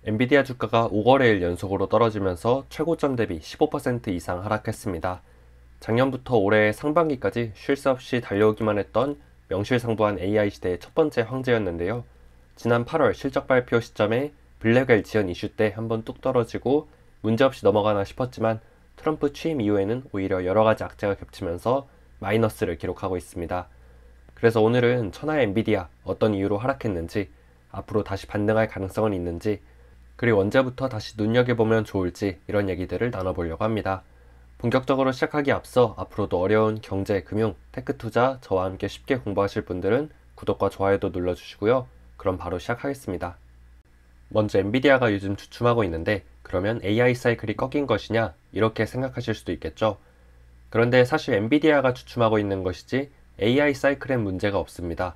엔비디아 주가가 5거래일 연속으로 떨어지면서 최고점 대비 15% 이상 하락했습니다. 작년부터 올해 상반기까지 쉴 새 없이 달려오기만 했던 명실상부한 AI 시대의 첫 번째 황제였는데요. 지난 8월 실적 발표 시점에 블랙웰 지연 이슈 때 한번 뚝 떨어지고 문제없이 넘어가나 싶었지만 트럼프 취임 이후에는 오히려 여러 가지 악재가 겹치면서 마이너스를 기록하고 있습니다. 그래서 오늘은 천하의 엔비디아 어떤 이유로 하락했는지, 앞으로 다시 반등할 가능성은 있는지, 그리고 언제부터 다시 눈여겨보면 좋을지 이런 얘기들을 나눠보려고 합니다. 본격적으로 시작하기에 앞서 앞으로도 어려운 경제, 금융, 테크 투자 저와 함께 쉽게 공부하실 분들은 구독과 좋아요도 눌러주시고요. 그럼 바로 시작하겠습니다. 먼저 엔비디아가 요즘 주춤하고 있는데 그러면 AI 사이클이 꺾인 것이냐 이렇게 생각하실 수도 있겠죠. 그런데 사실 엔비디아가 주춤하고 있는 것이지 AI 사이클엔 문제가 없습니다.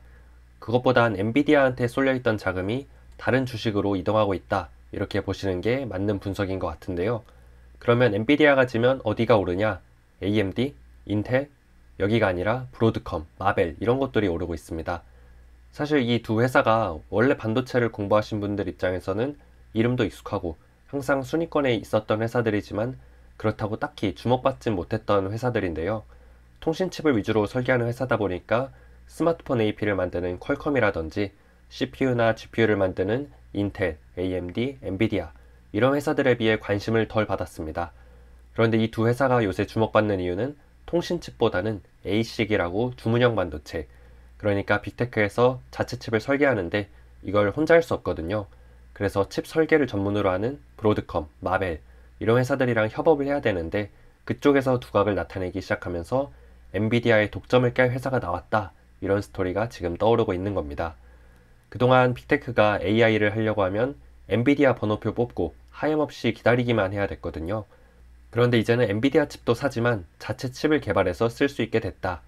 그것보단 엔비디아한테 쏠려있던 자금이 다른 주식으로 이동하고 있다 이렇게 보시는 게 맞는 분석인 것 같은데요. 그러면 엔비디아가 지면 어디가 오르냐? AMD, 인텔, 여기가 아니라 브로드컴, 마벨 이런 것들이 오르고 있습니다. 사실 이 두 회사가 원래 반도체를 공부하신 분들 입장에서는 이름도 익숙하고 항상 순위권에 있었던 회사들이지만 그렇다고 딱히 주목받지 못했던 회사들인데요. 통신칩을 위주로 설계하는 회사다 보니까 스마트폰 AP를 만드는 퀄컴이라든지 CPU나 GPU를 만드는 인텔, AMD, 엔비디아 이런 회사들에 비해 관심을 덜 받았습니다. 그런데 이 두 회사가 요새 주목받는 이유는 통신칩보다는 ASIC이라고 주문형 반도체, 그러니까 빅테크에서 자체 칩을 설계하는데 이걸 혼자 할 수 없거든요. 그래서 칩 설계를 전문으로 하는 브로드컴, 마벨 이런 회사들이랑 협업을 해야 되는데 그쪽에서 두각을 나타내기 시작하면서 엔비디아의 독점을 깰 회사가 나왔다 이런 스토리가 지금 떠오르고 있는 겁니다. 그동안 빅테크가 AI를 하려고 하면 엔비디아 번호표 뽑고 하염없이 기다리기만 해야 됐거든요. 그런데 이제는 엔비디아 칩도 사지만 자체 칩을 개발해서 쓸 수 있게 됐다.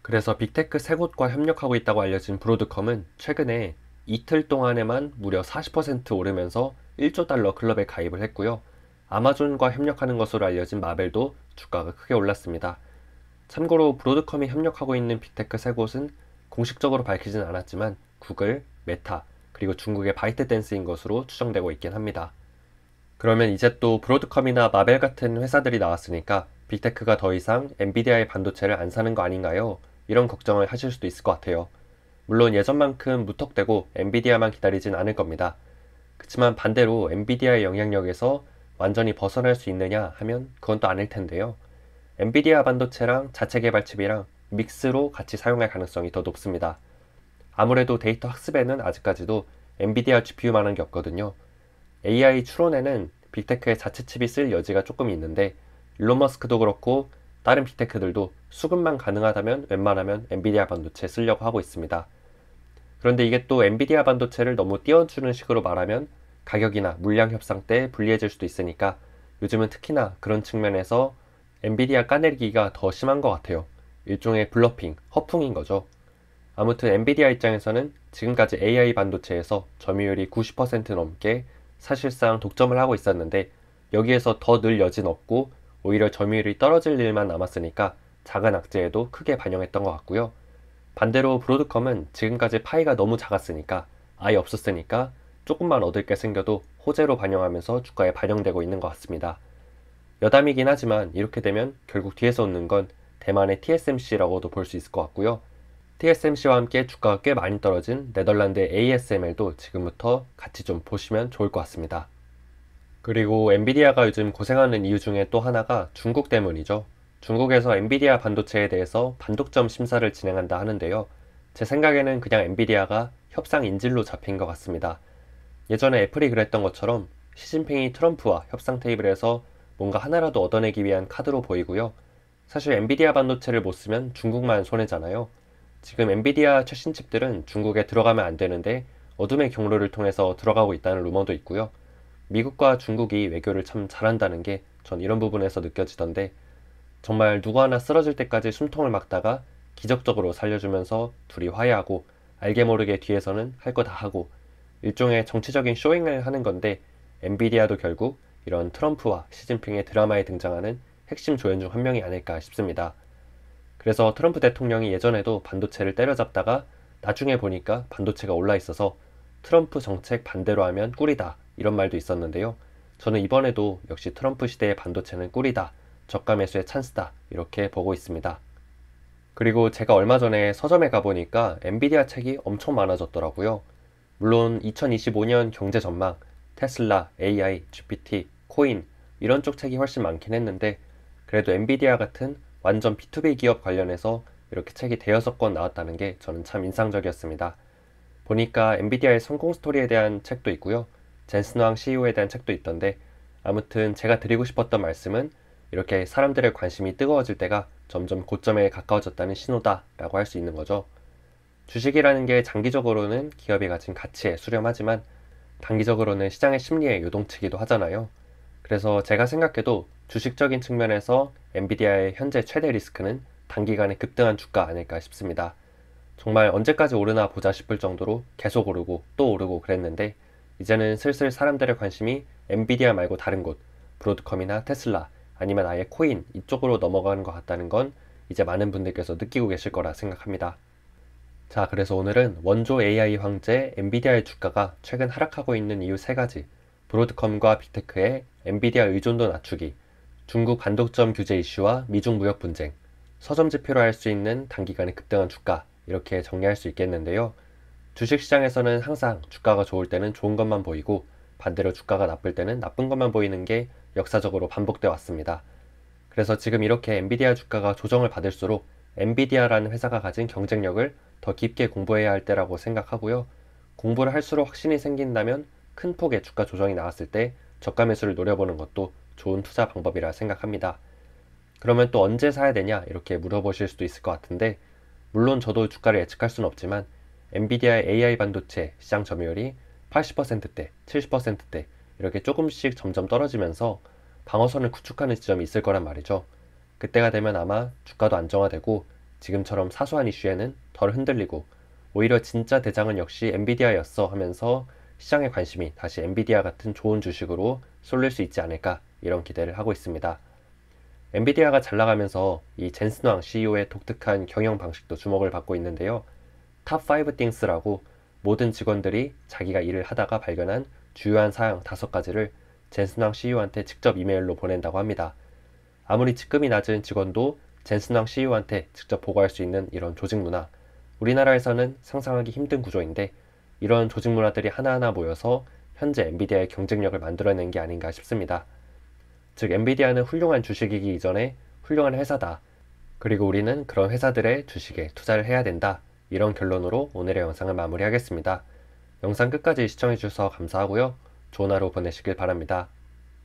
그래서 빅테크 세 곳과 협력하고 있다고 알려진 브로드컴은 최근에 이틀 동안에만 무려 40% 오르면서 1조 달러 클럽에 가입을 했고요. 아마존과 협력하는 것으로 알려진 마벨도 주가가 크게 올랐습니다. 참고로 브로드컴이 협력하고 있는 빅테크 세 곳은 공식적으로 밝히진 않았지만 구글, 메타, 그리고 중국의 바이트댄스인 것으로 추정되고 있긴 합니다. 그러면 이제 또 브로드컴이나 마벨 같은 회사들이 나왔으니까 빅테크가 더 이상 엔비디아의 반도체를 안 사는 거 아닌가요? 이런 걱정을 하실 수도 있을 것 같아요. 물론 예전만큼 무턱대고 엔비디아만 기다리진 않을 겁니다. 그렇지만 반대로 엔비디아의 영향력에서 완전히 벗어날 수 있느냐 하면 그건 또 아닐 텐데요. 엔비디아 반도체랑 자체 개발 칩이랑 믹스로 같이 사용할 가능성이 더 높습니다. 아무래도 데이터 학습에는 아직까지도 엔비디아 GPU만한 게 없거든요. AI 추론에는 빅테크의 자체 칩이 쓸 여지가 조금 있는데 일론 머스크도 그렇고 다른 빅테크들도 수급만 가능하다면 웬만하면 엔비디아 반도체 쓰려고 하고 있습니다. 그런데 이게 또 엔비디아 반도체를 너무 띄워주는 식으로 말하면 가격이나 물량 협상 때 불리해질 수도 있으니까 요즘은 특히나 그런 측면에서 엔비디아 까내리기가 더 심한 것 같아요. 일종의 블러핑, 허풍인 거죠. 아무튼 엔비디아 입장에서는 지금까지 AI 반도체에서 점유율이 90% 넘게 사실상 독점을 하고 있었는데 여기에서 더 늘 여진 없고 오히려 점유율이 떨어질 일만 남았으니까 작은 악재에도 크게 반영했던 것 같고요. 반대로 브로드컴은 지금까지 파이가 너무 작았으니까 아예 없었으니까 조금만 얻을 게 생겨도 호재로 반영하면서 주가에 반영되고 있는 것 같습니다. 여담이긴 하지만 이렇게 되면 결국 뒤에서 오는 건 대만의 TSMC라고도 볼 수 있을 것 같고요. TSMC와 함께 주가가 꽤 많이 떨어진 네덜란드의 ASML도 지금부터 같이 좀 보시면 좋을 것 같습니다. 그리고 엔비디아가 요즘 고생하는 이유 중에 또 하나가 중국 때문이죠. 중국에서 엔비디아 반도체에 대해서 반독점 심사를 진행한다 하는데요. 제 생각에는 그냥 엔비디아가 협상 인질로 잡힌 것 같습니다. 예전에 애플이 그랬던 것처럼 시진핑이 트럼프와 협상 테이블에서 뭔가 하나라도 얻어내기 위한 카드로 보이고요. 사실 엔비디아 반도체를 못 쓰면 중국만 손해잖아요. 지금 엔비디아 최신 칩들은 중국에 들어가면 안 되는데 어둠의 경로를 통해서 들어가고 있다는 루머도 있고요. 미국과 중국이 외교를 참 잘한다는 게 전 이런 부분에서 느껴지던데 정말 누구 하나 쓰러질 때까지 숨통을 막다가 기적적으로 살려주면서 둘이 화해하고 알게 모르게 뒤에서는 할 거 다 하고 일종의 정치적인 쇼잉을 하는 건데 엔비디아도 결국 이런 트럼프와 시진핑의 드라마에 등장하는 핵심 조연 중 한 명이 아닐까 싶습니다. 그래서 트럼프 대통령이 예전에도 반도체를 때려잡다가 나중에 보니까 반도체가 올라 있어서 트럼프 정책 반대로 하면 꿀이다 이런 말도 있었는데요. 저는 이번에도 역시 트럼프 시대의 반도체는 꿀이다, 저가 매수의 찬스다, 이렇게 보고 있습니다. 그리고 제가 얼마 전에 서점에 가보니까 엔비디아 책이 엄청 많아졌더라고요. 물론 2025년 경제 전망, 테슬라, AI, GPT, 코인 이런 쪽 책이 훨씬 많긴 했는데 그래도 엔비디아 같은 완전 B2B 기업 관련해서 이렇게 책이 대여섯 권 나왔다는 게 저는 참 인상적이었습니다. 보니까 엔비디아의 성공 스토리에 대한 책도 있고요. 젠슨 황 CEO에 대한 책도 있던데 아무튼 제가 드리고 싶었던 말씀은 이렇게 사람들의 관심이 뜨거워질 때가 점점 고점에 가까워졌다는 신호다라고 할 수 있는 거죠. 주식이라는 게 장기적으로는 기업이 가진 가치에 수렴하지만 단기적으로는 시장의 심리에 요동치기도 하잖아요. 그래서 제가 생각해도 주식적인 측면에서 엔비디아의 현재 최대 리스크는 단기간에 급등한 주가 아닐까 싶습니다. 정말 언제까지 오르나 보자 싶을 정도로 계속 오르고 또 오르고 그랬는데 이제는 슬슬 사람들의 관심이 엔비디아 말고 다른 곳, 브로드컴이나 테슬라 아니면 아예 코인 이쪽으로 넘어가는 것 같다는 건 이제 많은 분들께서 느끼고 계실 거라 생각합니다. 자, 그래서 오늘은 원조 AI 황제 엔비디아의 주가가 최근 하락하고 있는 이유 3가지, 브로드컴과 빅테크의 엔비디아 의존도 낮추기, 중국 반도점 규제 이슈와 미중 무역 분쟁, 서점 지표로 할 수 있는 단기간에 급등한 주가, 이렇게 정리할 수 있겠는데요. 주식시장에서는 항상 주가가 좋을 때는 좋은 것만 보이고 반대로 주가가 나쁠 때는 나쁜 것만 보이는 게 역사적으로 반복되어 왔습니다. 그래서 지금 이렇게 엔비디아 주가가 조정을 받을수록 엔비디아라는 회사가 가진 경쟁력을 더 깊게 공부해야 할 때라고 생각하고요. 공부를 할수록 확신이 생긴다면 큰 폭의 주가 조정이 나왔을 때 저가 매수를 노려보는 것도 좋은 투자 방법이라 생각합니다. 그러면 또 언제 사야 되냐 이렇게 물어보실 수도 있을 것 같은데 물론 저도 주가를 예측할 수는 없지만 엔비디아의 AI 반도체 시장 점유율이 80%대, 70%대 이렇게 조금씩 점점 떨어지면서 방어선을 구축하는 지점이 있을 거란 말이죠. 그때가 되면 아마 주가도 안정화되고 지금처럼 사소한 이슈에는 덜 흔들리고 오히려 진짜 대장은 역시 엔비디아였어 하면서 시장의 관심이 다시 엔비디아 같은 좋은 주식으로 쏠릴 수 있지 않을까 이런 기대를 하고 있습니다. 엔비디아가 잘 나가면서 이 젠슨 황 CEO의 독특한 경영 방식도 주목을 받고 있는데요. 탑5 띵스라고 모든 직원들이 자기가 일을 하다가 발견한 주요한 사항 5가지를 젠슨 황 CEO한테 직접 이메일로 보낸다고 합니다. 아무리 직급이 낮은 직원도 젠슨 황 CEO한테 직접 보고할 수 있는 이런 조직 문화, 우리나라에서는 상상하기 힘든 구조인데 이런 조직 문화들이 하나하나 모여서 현재 엔비디아의 경쟁력을 만들어낸 게 아닌가 싶습니다. 즉 엔비디아는 훌륭한 주식이기 이전에 훌륭한 회사다. 그리고 우리는 그런 회사들의 주식에 투자를 해야 된다. 이런 결론으로 오늘의 영상을 마무리하겠습니다. 영상 끝까지 시청해주셔서 감사하고요. 좋은 하루 보내시길 바랍니다.